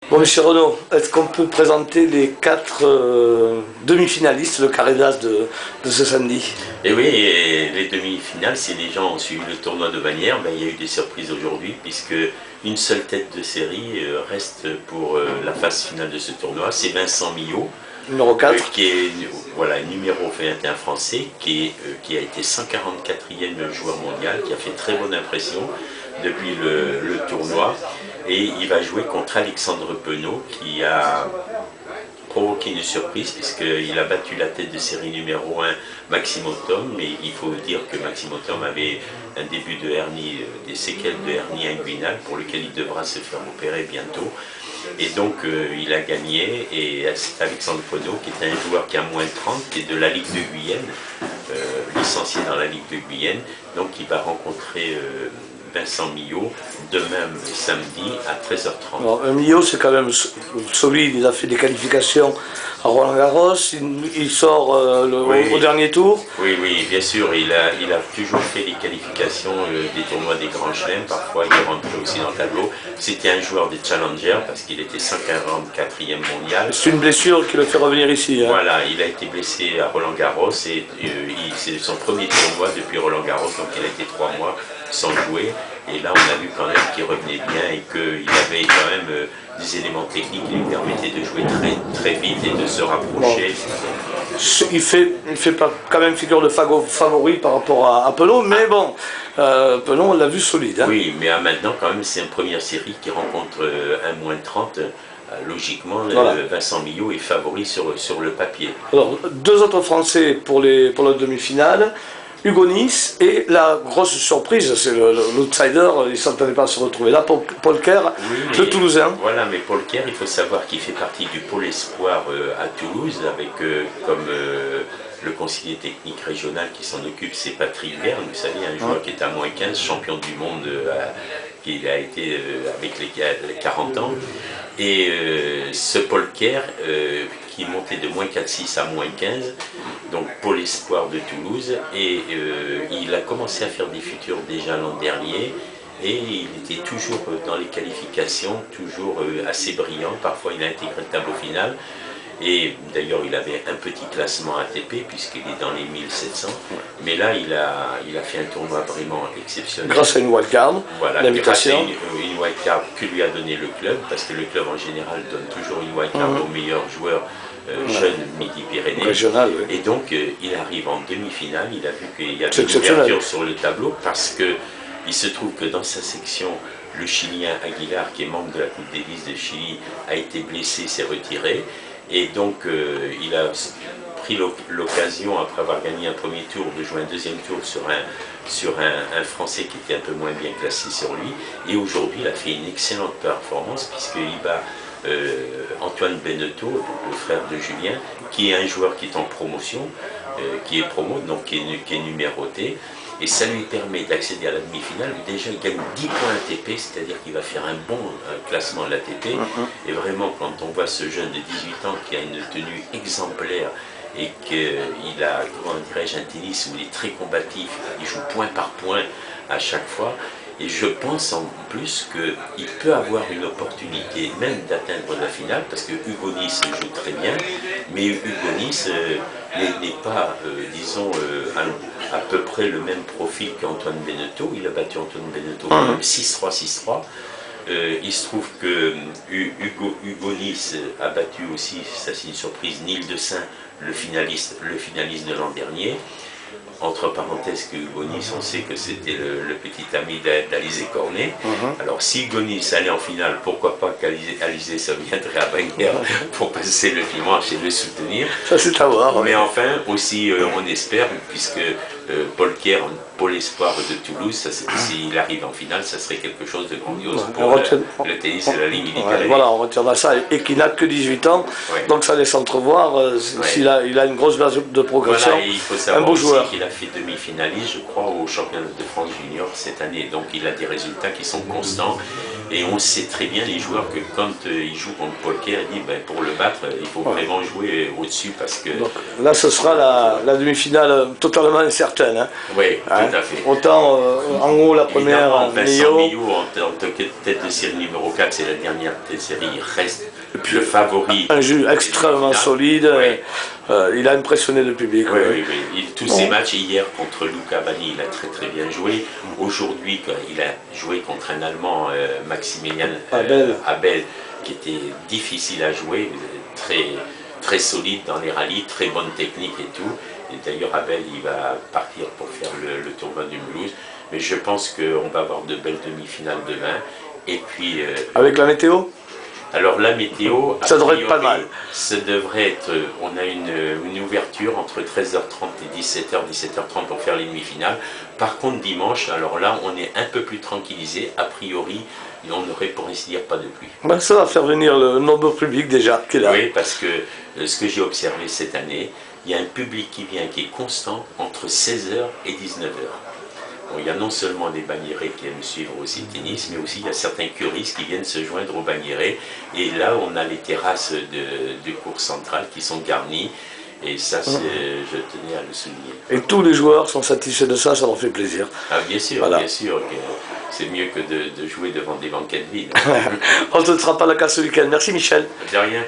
Bon, monsieur Renaud, est-ce qu'on peut présenter les 4 demi-finalistes, le carré d'as de ce samedi? Et oui, et les demi-finales, si les gens ont suivi le tournoi de Bagnères, ben, il y a eu des surprises aujourd'hui, puisque une seule tête de série reste pour la phase finale de ce tournoi, c'est Vincent Millot, Numéro 4. qui est voilà, numéro 21 français, qui a été 144e joueur mondial, qui a fait très bonne impression depuis le tournoi. Et il va jouer contre Alexandre Penaud, qui a provoqué une surprise puisqu'il a battu la tête de série numéro 1 Maxime Thom, mais il faut dire que Maxime Thom avait un début de hernie, des séquelles de hernie inguinale pour lequel il devra se faire opérer bientôt. Et donc il a gagné, et c'est Alexandre Penaud qui est un joueur qui a moins 30, qui est de la Ligue de Guyenne, licencié dans la Ligue de Guyenne, donc il va rencontrer Vincent Millot, demain samedi à 13h30. Alors, Millot, c'est quand même solide, il a fait des qualifications à Roland-Garros, il sort au dernier tour. Oui, oui, bien sûr, il a toujours fait les qualifications des tournois des Grands Chelems, parfois il est rentré aussi dans le tableau. C'était un joueur des Challengers parce qu'il était 144e mondial. C'est une blessure qui le fait revenir ici. Hein. Voilà, il a été blessé à Roland-Garros et c'est son premier tournoi depuis Roland-Garros, donc il a été 3 mois sans jouer. Et là, on a vu quand même qu'il revenait bien et qu'il avait quand même des éléments techniques qui lui permettaient de jouer très, très vite et de se rapprocher. Bon. Il fait pas quand même figure de favori par rapport à Penaud, mais bon, Penaud, on l'a vu solide. Hein. Oui, mais maintenant, quand même, c'est une première série qui rencontre un moins 30. Logiquement, voilà. Vincent Millot est favori sur le papier. Alors, 2 autres Français pour la demi-finale. Hugo Nice, et la grosse surprise, c'est l'outsider, il ne s'entendait pas se retrouver là, Paul Kerr, oui, le Toulousain. Voilà, mais Paul Kerr, il faut savoir qu'il fait partie du pôle espoir à Toulouse, avec comme le conseiller technique régional qui s'en occupe, c'est Patrick Verne, vous savez, un joueur qui est à moins 15, champion du monde, qui a été avec les 40 ans. Et ce Paul Kerr, qui montait de moins 4,6 à moins 15, donc pôle espoir de Toulouse, et il a commencé à faire des futurs déjà l'an dernier, et il était toujours dans les qualifications, toujours assez brillant. Parfois il a intégré le tableau final, et d'ailleurs il avait un petit classement ATP puisqu'il est dans les 1700, mais là il a fait un tournoi vraiment exceptionnel. Grâce à une wildcard, voilà, l'invitation. Une wildcard que lui a donné le club, parce que le club en général donne toujours une wildcard aux meilleurs joueurs jeunes Midi-Pyrénées. Régional, oui. Et donc il arrive en demi-finale, il a vu qu'il y avait une ouverture sur le tableau, parce qu'il se trouve que dans sa section, le Chilien Aguilar, qui est membre de la Coupe Davis de Chili, a été blessé, s'est retiré. Et donc il a pris l'occasion, après avoir gagné un premier tour, de jouer un deuxième tour sur un Français qui était un peu moins bien classé sur lui. Et aujourd'hui, il a fait une excellente performance, puisqu'il bat Antoine Benneteau, le frère de Julien, qui est un joueur qui est en promotion, qui est promo, donc qui est numéroté. Et ça lui permet d'accéder à la demi-finale. Déjà, il gagne 10 points ATP, c'est-à-dire qu'il va faire un bon classement de l'ATP. Et vraiment, quand on voit ce jeune de 18 ans qui a une tenue exemplaire et qu'il a, comment dirais-je, un tennis où il est très combatif, il joue point par point à chaque fois. Et je pense en plus qu'il peut avoir une opportunité même d'atteindre la finale, parce que Hugo Nice joue très bien, mais Hugo Nice n'est pas, disons, à peu près le même profil qu'Antoine Benneteau. Il a battu Antoine Benneteau 6-3, 6-3. Il se trouve que Hugo Nice a battu aussi, ça c'est une surprise, Neil Dessin, le finaliste de l'an dernier. Entre parenthèses, que Hugo Nice, on sait que c'était le petit ami d'Alizé Cornet. Alors si Hugo Nice allait en finale, pourquoi pas qu'Alizé ça viendrait à Bagnères pour passer le dimanche et le soutenir. Ça c'est à voir. Mais enfin, aussi on espère, puisque Paul Kerr, pôle espoir de Toulouse, s'il arrive en finale, ça serait quelque chose de grandiose pour le tennis et la Ligue Midi-Pyrénées. Voilà, on retiendra ça, et qu'il n'a que 18 ans, donc ça laisse entrevoir s'il a une grosse base de progression. Voilà, et il faut savoir aussi qu'il a fait demi-finaliste, je crois, au championnat de France junior cette année, donc il a des résultats qui sont constants. Et on sait très bien, les joueurs, que quand ils jouent contre Polker, ils disent pour le battre, il faut vraiment jouer au-dessus parce que... Donc, là, ce sera la demi-finale totalement incertaine. Hein. Oui, tout à fait. Autant en haut, la première, Vincent Millot, en tant que tête de série numéro 4, c'est la dernière tête de série, il reste le favori. Un jeu extrêmement solide. Il a impressionné le public. Oui. Tous ses matchs, hier contre Luca Bani, il a très très bien joué. Aujourd'hui, il a joué contre un Allemand, Maximilian Abel, qui était difficile à jouer, très solide dans les rallyes, très bonne technique et tout. Et d'ailleurs, Abel, il va partir pour faire le tournoi du Mulhouse. Mais je pense qu'on va avoir de belles demi-finales demain. Et puis... avec la météo? Alors la météo, ça devrait être pas mal. Ça devrait être, on a une ouverture entre 13h30 et 17h pour faire les demi-finales. Par contre dimanche, alors là on est un peu plus tranquillisé, a priori, on n'aurait pour ainsi dire pas de pluie. Ben, ça va faire venir le nombre public déjà qui est là. Oui, parce que ce que j'ai observé cette année, il y a un public qui vient, qui est constant entre 16h et 19h. Bon, il y a non seulement des bagnérés qui aiment suivre aussi le tennis, mais aussi il y a certains curistes qui viennent se joindre aux bagnérés. Et là, on a les terrasses du cours central qui sont garnies. Et ça, je tenais à le souligner. Et tous les joueurs sont satisfaits de ça, ça leur fait plaisir. Ah, bien sûr, voilà. Bien sûr. C'est mieux que de jouer devant des banquettes vides. On ne te fera pas la casse ce week-end. Merci Michel. De rien.